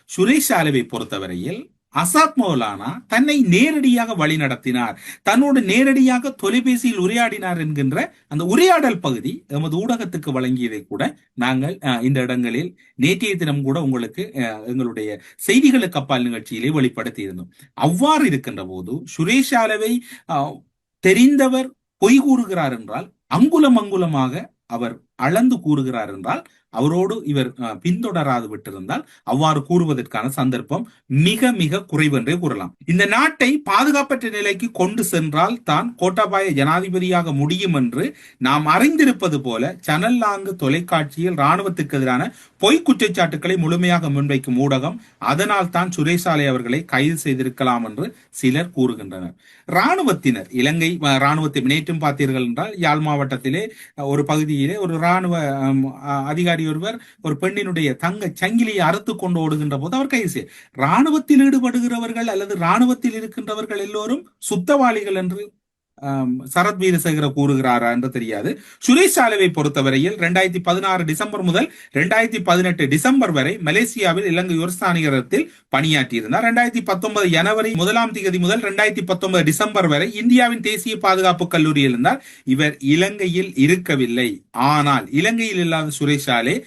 சுரேஷ் சாலவை பொறுத்தவரையில் அசாத் மௌலானா தன்னை நேரடியாக வழி நடத்தினார், தன்னோடு நேரடியாக தொலைபேசியில் உரையாடினார் என்கின்ற அந்த உரையாடல் பகுதி எமது ஊடகத்துக்கு வழங்கியதை கூட நாங்கள் இந்த இடங்களில் நேற்றைய தினம் கூட உங்களுக்கு எங்களுடைய செய்திகளுக்கு அப்பால் நிகழ்ச்சியிலே வெளிப்படுத்தி இருந்தோம். அவ்வாறு இருக்கின்ற போது சுரேஷ் சாலவை தெரிந்தவர் பொய் கூறுகிறார் என்றால், அங்குலம் அங்குலமாக அவர் அளந்து கூறுகிறார் என்றால், அவரோடு இவர் பின்தொடராது விட்டிருந்தால் அவ்வாறு கூறுவதற்கான சந்தர்ப்பம் மிக மிக குறைவென்றே கூறலாம். இந்த நாட்டை பாதுகாப்பற்ற நிலைக்கு கொண்டு சென்றால் தான் கோட்டாபாய ஜனாதிபதியாக முடியும் என்று நாம் அறிந்திருப்பது போல சனல் லாங்கு தொலைக்காட்சியில் ராணுவத்துக்கு எதிரான பொய் குற்றச்சாட்டுக்களை முழுமையாக முன்வைக்கும் ஊடகம் அதனால் தான் சுரேஷாலை அவர்களை கைது செய்திருக்கலாம் என்று சிலர் கூறுகின்றனர். ராணுவத்தினர், இலங்கை ராணுவத்தை நேற்றும் பார்த்தீர்கள் என்றால் யாழ் மாவட்டத்திலே ஒரு பகுதியிலே ஒரு ராணுவ அதிகாரி ஒருவர் ஒரு பெண்ணினுடைய தங்க சங்கிலியை அறுத்து கொண்டு ஓடுகின்ற போது அவர் கைது செய்ய, ராணுவத்தில் ஈடுபடுகிறவர்கள் அல்லது ராணுவத்தில் இருக்கின்றவர்கள் எல்லோரும் சுத்தவாளிகள் என்று சரத் வீரசேகர கூறுகிறாரா என்று தெரியாது. சுரேஷ் சாலவை பொறுத்தவரையில் 2016 டிசம்பர் முதல் 2018 டிசம்பர் வரை மலேசியாவில் இலங்கை உயர்ஸ்தானிகரத்தில் பணியாற்றியிருந்தார். 2019 ஜனவரி 1 முதல் 2019 டிசம்பர் வரை இந்தியாவின் தேசிய பாதுகாப்பு கல்லூரியில் இருந்தார். இவர் இலங்கையில் இருக்கவில்லை. ஆனால் இலங்கையில் இல்லாத சுரேஷ் சாலே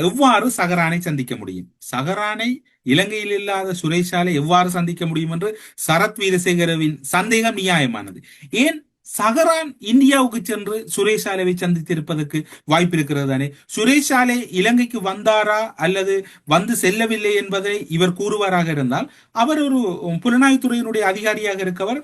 எவ்வாறு சஹரானை சந்திக்க முடியும்? சஹரானை இலங்கையில் இல்லாத சுரேஷாலை எவ்வாறு சந்திக்க முடியும் என்று சரத் வீரசேகரவின் சந்தேகம் நியாயமானது. ஏன் சஹரான் இந்தியாவுக்கு சென்று சுரேஷாலை சந்தித்திருப்பதற்கு வாய்ப்பு இருக்கிறது தானே? சுரேஷாலை இலங்கைக்கு வந்தாரா அல்லது வந்து செல்லவில்லை என்பதை இவர் கூறுவாராக இருந்தால், அவர் ஒரு புலனாய்வுத்துறையினுடைய அதிகாரியாக இருக்கவர்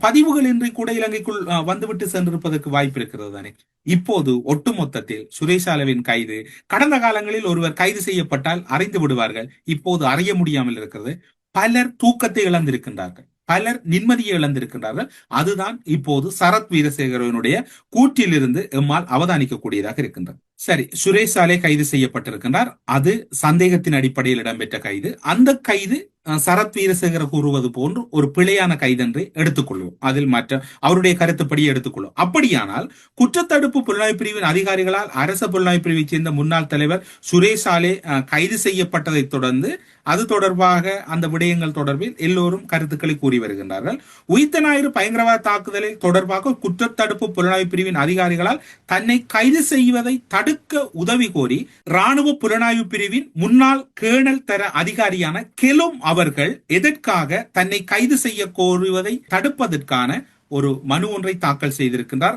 பதிவுகள் இன்றி கூட இலங்கைக்குள் வந்துவிட்டு சென்றிருப்பதற்கு வாய்ப்பு இருக்கிறது தானே? இப்போது ஒட்டுமொத்தத்தில் சுரேஷாலவின் கைது, கடந்த காலங்களில் ஒருவர் கைது செய்யப்பட்டால் அறிந்து விடுவார்கள், இப்போது அறிய முடியாமல் இருக்கிறது. பலர் தூக்கத்தை இழந்திருக்கின்றார்கள், பலர் நிம்மதியை இழந்திருக்கின்றார்கள். அதுதான் இப்போது சரத் வீரசேகரனுடைய கூற்றிலிருந்து எம்மால் அவதானிக்கக்கூடியதாக இருக்கின்றது. சரி, சுரேஷ் சாலே கைது செய்யப்பட்டிருக்கின்றார். அது சந்தேகத்தின் அடிப்படையில் இடம்பெற்ற கைது. அந்த கைது சரத் வீரசேகர கூறுவது போன்று ஒரு பிழையான கைதென்று எடுத்துக்கொள்வோம். அதில் மற்ற அவருடைய கருத்துப்படி எடுத்துக்கொள்வோம். அப்படியானால் குற்றத்தடுப்பு புலனாய்வு பிரிவின் அதிகாரிகளால் அரச புலனாய்வு பிரிவை சேர்ந்த முன்னாள் தலைவர் சுரேஷ் சாலே கைது செய்யப்பட்டதை தொடர்ந்து அது தொடர்பாக அந்த விடயங்கள் தொடர்பில் எல்லோரும் கருத்துக்களை கூறி வருகின்றார்கள். உயிர்த்த ஞாயிறு பயங்கரவாத தாக்குதலில் தொடர்பாக குற்றத்தடுப்பு புலனாய்வு பிரிவின் அதிகாரிகளால் தன்னை கைது செய்வதை தடுக்க உதவி கோரி ராணுவ புலனாய்வு பிரிவின் முன்னாள் கேர்னல் தர அதிகாரியான கெலும் அவர்கள் எதற்காக தன்னை கைது செய்ய கோருவதை தடுப்பதற்கான ஒரு மனு ஒன்றை தாக்கல் செய்திருக்கின்றார்.